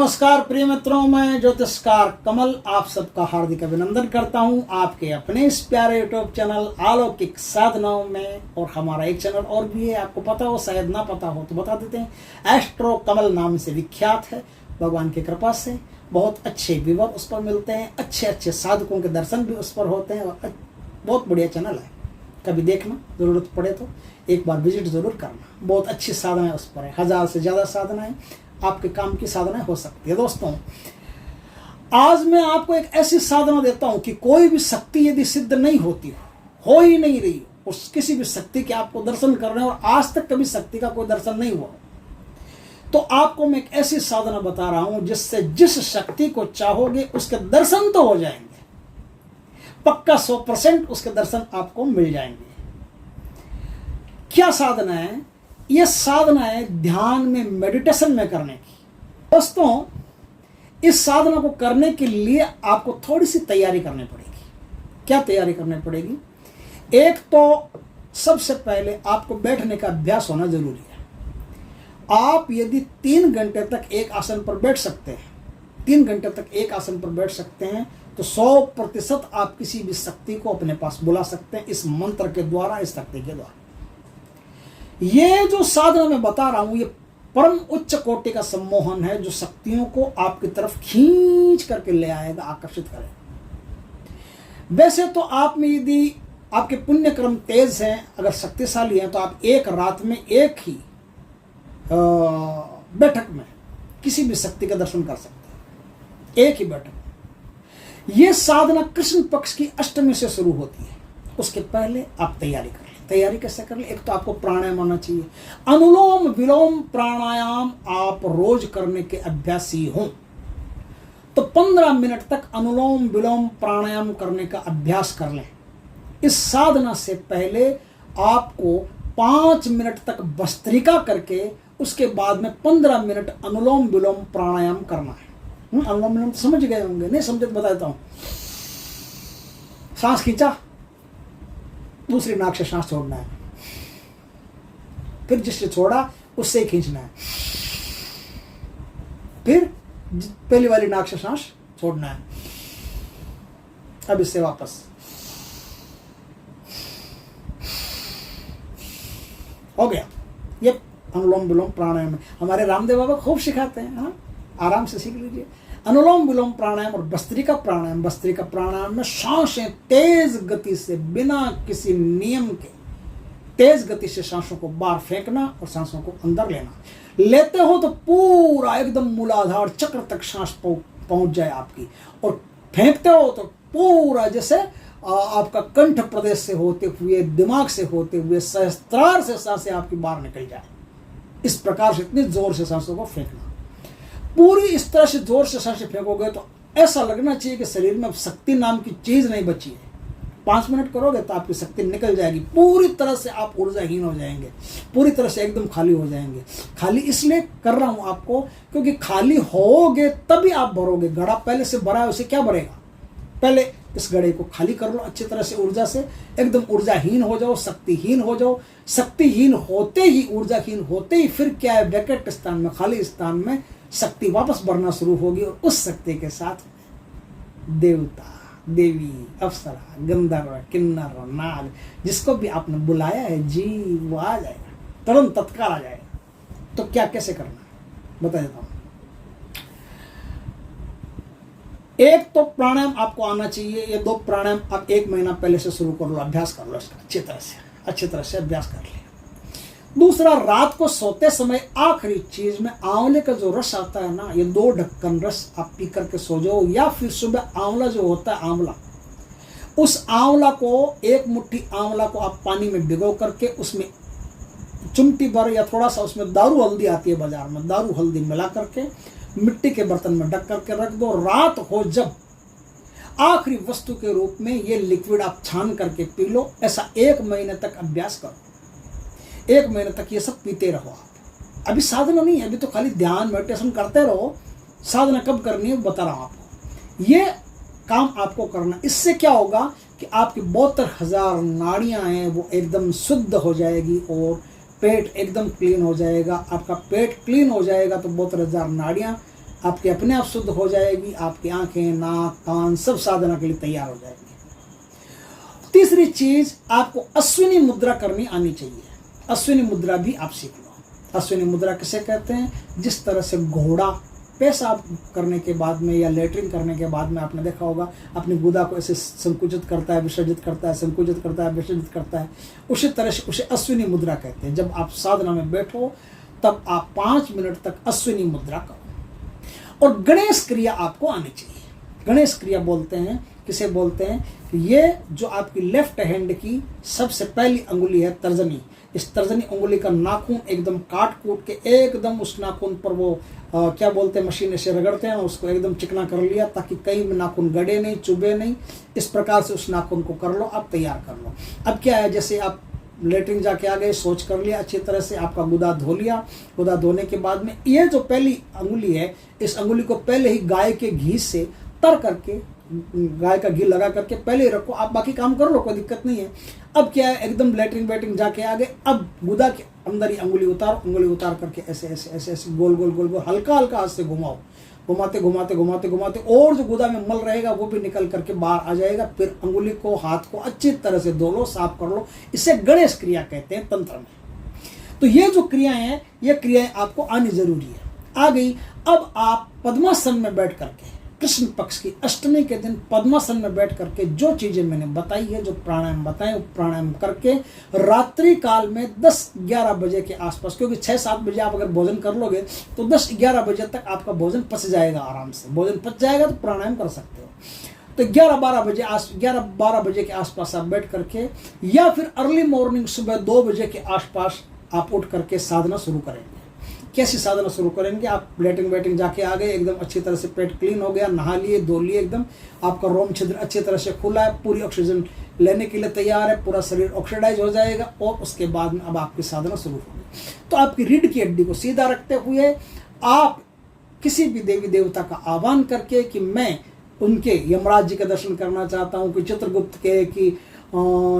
नमस्कार प्रिय मित्रों, मैं ज्योतिषकार कमल आप सबका हार्दिक अभिनंदन करता हूं आपके अपने इस प्यारे यूट्यूब चैनल अलौकिक साधनाओं में। और हमारा एक चैनल और भी है, आपको पता हो शायद ना पता हो तो बता देते हैं। एस्ट्रो कमल नाम से विख्यात है। भगवान की कृपा से बहुत अच्छे व्यूवर उस पर मिलते हैं, अच्छे अच्छे साधकों के दर्शन भी उस पर होते हैं और बहुत बढ़िया चैनल है। कभी देखना, ज़रूरत पड़े तो एक बार विजिट ज़रूर करना। बहुत अच्छी साधनाएं उस पर है, 1000 से ज़्यादा साधनाएं आपके काम की साधना हो सकती है। दोस्तों, आज मैं आपको एक ऐसी साधना देता हूं कि कोई भी शक्ति यदि सिद्ध नहीं होती हो ही नहीं रही हो, उस किसी भी शक्ति के आपको दर्शन कर रहे हैं और आज तक कभी शक्ति का कोई दर्शन नहीं हुआ, तो आपको मैं एक ऐसी साधना बता रहा हूं जिससे जिस शक्ति को चाहोगे उसके दर्शन तो हो जाएंगे, पक्का 100% उसके दर्शन आपको मिल जाएंगे। क्या साधना है? यह साधना है ध्यान में, मेडिटेशन में करने की। दोस्तों, इस साधना को करने के लिए आपको थोड़ी सी तैयारी करनी पड़ेगी। क्या तैयारी करनी पड़ेगी? एक तो सबसे पहले आपको बैठने का अभ्यास होना जरूरी है। आप यदि 3 घंटे तक एक आसन पर बैठ सकते हैं, 3 घंटे तक एक आसन पर बैठ सकते हैं, तो 100% आप किसी भी शक्ति को अपने पास बुला सकते हैं इस मंत्र के द्वारा, इस शक्ति के द्वारा। ये जो साधना मैं बता रहा हूं, ये परम उच्च कोटि का सम्मोहन है जो शक्तियों को आपकी तरफ खींच करके ले आएगा, आकर्षित करेगा। वैसे तो आप में यदि आपके पुण्य कर्म तेज हैं, अगर शक्तिशाली हैं, तो आप एक रात में एक ही बैठक में किसी भी शक्ति का दर्शन कर सकते हैं, एक ही बैठक में। यह साधना कृष्ण पक्ष की अष्टमी से शुरू होती है। उसके पहले आप तैयारी कर लें। तैयारी कैसे कर ले? एक तो आपको प्राणायाम आना चाहिए। अनुलोम विलोम प्राणायाम आप रोज करने के अभ्यासी हों तो 15 मिनट तक अनुलोम विलोम प्राणायाम करने का अभ्यास कर लें। इस साधना से पहले आपको 5 मिनट तक भस्त्रिका करके उसके बाद में 15 मिनट अनुलोम विलोम प्राणायाम करना है। अनुलोम विलोम समझ गए होंगे, नहीं समझे तो बता देता हूं। सांस खींचा, दूसरी नाक से सांस छोड़ना है, फिर जिससे छोड़ा उससे ही खींचना है, फिर पहली वाली नाक से सांस छोड़ना है। अब इससे वापस हो गया। ये अनुलोम विलोम प्राणायाम है। हमारे रामदेव बाबा खूब सिखाते हैं, हाँ, आराम से सीख लीजिए। अनुलोम विलोम प्राणायाम और भस्त्रिका प्राणायाम। भस्त्रिका प्राणायाम में सांसें तेज गति से, बिना किसी नियम के तेज गति से सांसों को बाहर फेंकना और सांसों को अंदर लेना। लेते हो तो पूरा एकदम मूलाधार चक्र तक सांस पहुंच जाए आपकी, और फेंकते हो तो पूरा जैसे आपका कंठ प्रदेश से होते हुए, दिमाग से होते हुए, सहस्त्रार से सांसें आपकी बाहर निकल जाए। इस प्रकार से इतनी जोर से सांसों को फेंकना। पूरी इस तरह से जोर से सांसें फेंकोगे तो ऐसा लगना चाहिए कि शरीर में अब शक्ति नाम की चीज नहीं बची है। 5 मिनट करोगे तो आपकी शक्ति निकल जाएगी, पूरी तरह से आप ऊर्जाहीन हो जाएंगे, पूरी तरह से एकदम खाली हो जाएंगे। खाली इसलिए कर रहा हूं आपको क्योंकि खाली होगे तभी आप भरोगे। घड़ा पहले से भरा है, उसे क्या भरेगा? पहले इस घड़े को खाली कर लो अच्छी तरह से, ऊर्जा से एकदम ऊर्जाहीन हो जाओ, शक्तिहीन हो जाओ। शक्तिहीन होते ही, ऊर्जाहीन होते ही फिर क्या है, वैकेंट स्थान में, खाली स्थान में शक्ति वापस बढ़ना शुरू होगी और उस शक्ति के साथ देवता, देवी, अप्सरा, गंधर्व, किन्नर, नाग, जिसको भी आपने बुलाया है जी, वो आ जाएगा, तुरंत तत्काल आ जाएगा। तो क्या कैसे करना है बता देता हूं। एक तो प्राणायाम आपको आना चाहिए। ये 2 प्राणायाम आप 1 महीना पहले से शुरू कर लो, अभ्यास कर लो इसका अच्छी तरह से अभ्यास कर लिया। दूसरा, रात को सोते समय आखिरी चीज में आंवले का जो रस आता है ना, ये 2 ढक्कन रस आप पी करके सो जाओ, या फिर सुबह आंवला जो होता है, आंवला, उस आंवला को, 1 मुट्ठी आंवला को आप पानी में भिगो करके उसमें चुमटी भर या थोड़ा सा उसमें दारू हल्दी आती है बाजार में, दारू हल्दी मिला करके मिट्टी के बर्तन में ढक करके रख दो। रात हो जब आखिरी वस्तु के रूप में ये लिक्विड आप छान करके पी लो। ऐसा 1 महीने तक अभ्यास करो। 1 महीने तक ये सब पीते रहो आप। अभी साधना नहीं है, अभी तो खाली ध्यान मेडिटेशन करते रहो। साधना कब करनी है बता रहा हूं आपको। ये काम आपको करना। इससे क्या होगा कि आपकी 72,000 नाड़ियां हैं वो एकदम शुद्ध हो जाएगी और पेट एकदम क्लीन हो जाएगा। आपका पेट क्लीन हो जाएगा तो 72,000 नाड़ियां आपके अपने आप शुद्ध हो जाएगी, आपकी आंखें, नाक, कान सब साधना के लिए तैयार हो जाएंगे। तीसरी चीज, आपको अश्विनी मुद्रा करनी आनी चाहिए। अश्विनी मुद्रा भी आप सीख लो। अश्विनी मुद्रा किसे कहते हैं? जिस तरह से घोड़ा पेशाब करने के बाद में या लेटरिन करने के बाद में आपने देखा होगा अपनी गुदा को ऐसे संकुचित करता है, विसर्जित करता है, संकुचित करता है, विसर्जित करता है, उसी तरह से उसे अश्विनी मुद्रा कहते हैं। जब आप साधना में बैठो तब आप 5 मिनट तक अश्विनी मुद्रा करो। और गणेश क्रिया आपको आनी चाहिए। गणेश क्रिया बोलते हैं, किसे बोलते हैं? कि ये जो आपकी लेफ्ट हैंड की सबसे पहली अंगुली है तर्जनी, इस तर्जनी अंगुली का नाखून एकदम काट कूट के एकदम उस नाखून पर वो क्या बोलते हैं, मशीन से रगड़ते हैं, उसको एकदम चिकना कर लिया ताकि कहीं में नाखून गड़े नहीं, चुभे नहीं। इस प्रकार से उस नाखून को कर लो, आप तैयार कर लो। अब क्या है, जैसे आप लेटरिन जाके आ गए, सोच कर लिया अच्छी तरह से, आपका गुदा धो लिया। गुदा धोने के बाद में ये जो पहली अंगुली है, इस अंगुली को पहले ही गाय के घी से तर करके, गाय का घी लगा करके पहले ही रखो, आप बाकी काम कर लो, कोई दिक्कत नहीं है। अब क्या है, एकदम लेटरिन वेटरिन जाके आ गए, अब गुदा के अंदर ही अंगुली उतार करके ऐसे ऐसे ऐसे ऐसे गोल गोल गोल गोल हल्का हल्का हाथ से घुमाओ, घुमाते घुमाते घुमाते घुमाते, और जो गुदा में मल रहेगा वो भी निकल करके बाहर आ जाएगा। फिर अंगुली को, हाथ को अच्छी तरह से धो लो, साफ कर लो। इसे गणेश क्रिया कहते हैं तंत्र में। तो ये जो क्रियाएं हैं, ये क्रियाएं आपको आनी जरूरी है। आ गई। अब आप पद्मासन में बैठ करके, कृष्ण पक्ष की अष्टमी के दिन पद्मासन में बैठ करके जो चीजें मैंने बताई है, जो प्राणायाम बताए, वो प्राणायाम करके रात्रि काल में 10-11 बजे के आसपास, क्योंकि 6-7 बजे आप अगर भोजन कर लोगे तो 10-11 बजे तक आपका भोजन पच जाएगा, आराम से भोजन पच जाएगा, तो प्राणायाम कर सकते हो। तो 11-12 बजे के आसपास आप बैठ करके, या फिर अर्ली मॉर्निंग सुबह 2 बजे के आसपास आप उठ करके साधना शुरू करेंगे। कैसी साधना शुरू करेंगे? आप लेटरिन वेटरिन जाके आ गए, एकदम अच्छी तरह से पेट क्लीन हो गया, नहा लिए, धो लिए, एकदम आपका रोम छिद्र अच्छी तरह से खुला है, पूरी ऑक्सीजन लेने के लिए तैयार है, पूरा शरीर ऑक्सीडाइज हो जाएगा। और उसके बाद में अब आपकी साधना शुरू होगी। तो आपकी रीढ़ की हड्डी को सीधा रखते हुए आप किसी भी देवी देवता का आह्वान करके कि मैं उनके यमराज जी का दर्शन करना चाहता हूँ, कि चित्रगुप्त के, कि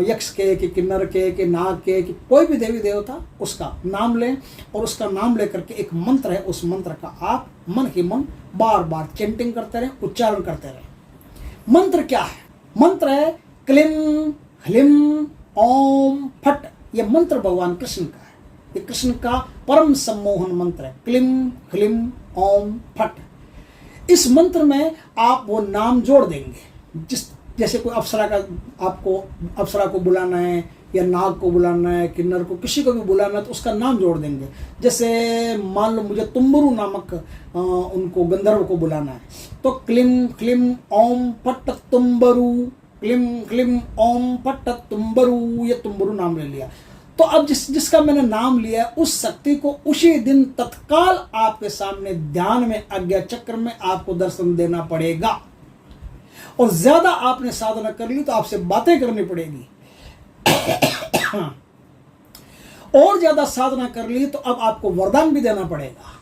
यक्ष के, कि किन्नर के, कि नाग के, कि कोई भी देवी देवता, उसका नाम लें। और उसका नाम लेकर के एक मंत्र है, उस मंत्र का आप मन ही मन बार बार चैंटिंग करते रहें, उच्चारण करते रहें। मंत्र क्या है? मंत्र है क्लीम ह्लीम ओम फट। यह मंत्र भगवान कृष्ण का है, ये कृष्ण का परम सम्मोहन मंत्र है, क्लीम ह्लीम ओम फट। इस मंत्र में आप वो नाम जोड़ देंगे। जैसे कोई अप्सरा का, आपको अप्सरा को बुलाना है, या नाग को बुलाना है, किन्नर को, किसी को भी बुलाना है, तो उसका नाम जोड़ देंगे। जैसे मान लो मुझे तुम्बरू नामक उनको गंधर्व को बुलाना है, तो क्लीम क्लीम ओम पट्ट तुम्बरू, क्लीम क्लीम ओम पट्ट तुम्बरू, ये तुम्बरू नाम ले लिया। तो अब जिसका मैंने नाम लिया, उस शक्ति को उसी दिन तत्काल आपके सामने ध्यान में, आज्ञा चक्र में आपको दर्शन देना पड़ेगा। और ज्यादा आपने साधना कर ली तो आपसे बातें करनी पड़ेगी। और ज्यादा साधना कर ली तो अब आपको वरदान भी देना पड़ेगा,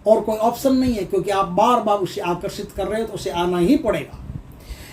और कोई ऑप्शन नहीं है, क्योंकि आप बार बार उसे आकर्षित कर रहे हो तो उसे आना ही पड़ेगा।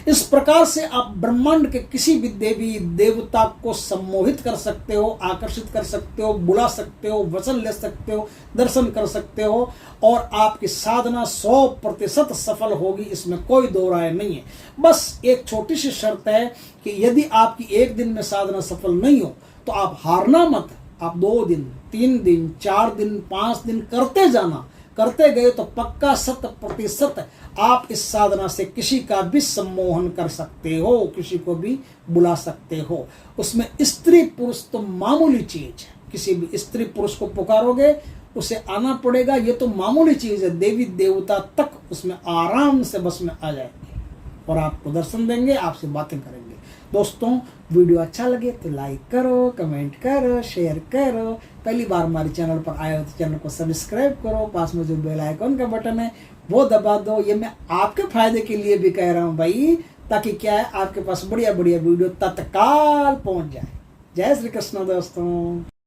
इस प्रकार से आप ब्रह्मांड के किसी भी देवी देवता को सम्मोहित कर सकते हो, आकर्षित कर सकते हो, बुला सकते हो, वचन ले सकते हो, दर्शन कर सकते हो, और आपकी साधना 100% सफल होगी, इसमें कोई दो राय नहीं है। बस एक छोटी सी शर्त है कि यदि आपकी एक दिन में साधना सफल नहीं हो तो आप हारना मत। आप 2 दिन, 3 दिन, 4 दिन, 5 दिन करते जाना। करते गए तो पक्का 100% आप इस साधना से किसी का भी सम्मोहन कर सकते हो, किसी को भी बुला सकते हो। उसमें स्त्री पुरुष तो मामूली चीज है, किसी भी स्त्री पुरुष को पुकारोगे उसे आना पड़ेगा, ये तो मामूली चीज है। देवी देवता तक उसमें आराम से बस में आ जाएंगे और आपको दर्शन देंगे, आपसे बातें करेंगे। दोस्तों, वीडियो अच्छा लगे तो लाइक करो, कमेंट करो, शेयर करो। पहली बार हमारे चैनल पर आए हो तो चैनल को सब्सक्राइब करो, पास में जो बेल आइकॉन का बटन है वो दबा दो। ये मैं आपके फायदे के लिए भी कह रहा हूँ भाई, ताकि क्या है, आपके पास बढ़िया बढ़िया वीडियो तत्काल पहुंच जाए। जय श्री कृष्ण दोस्तों।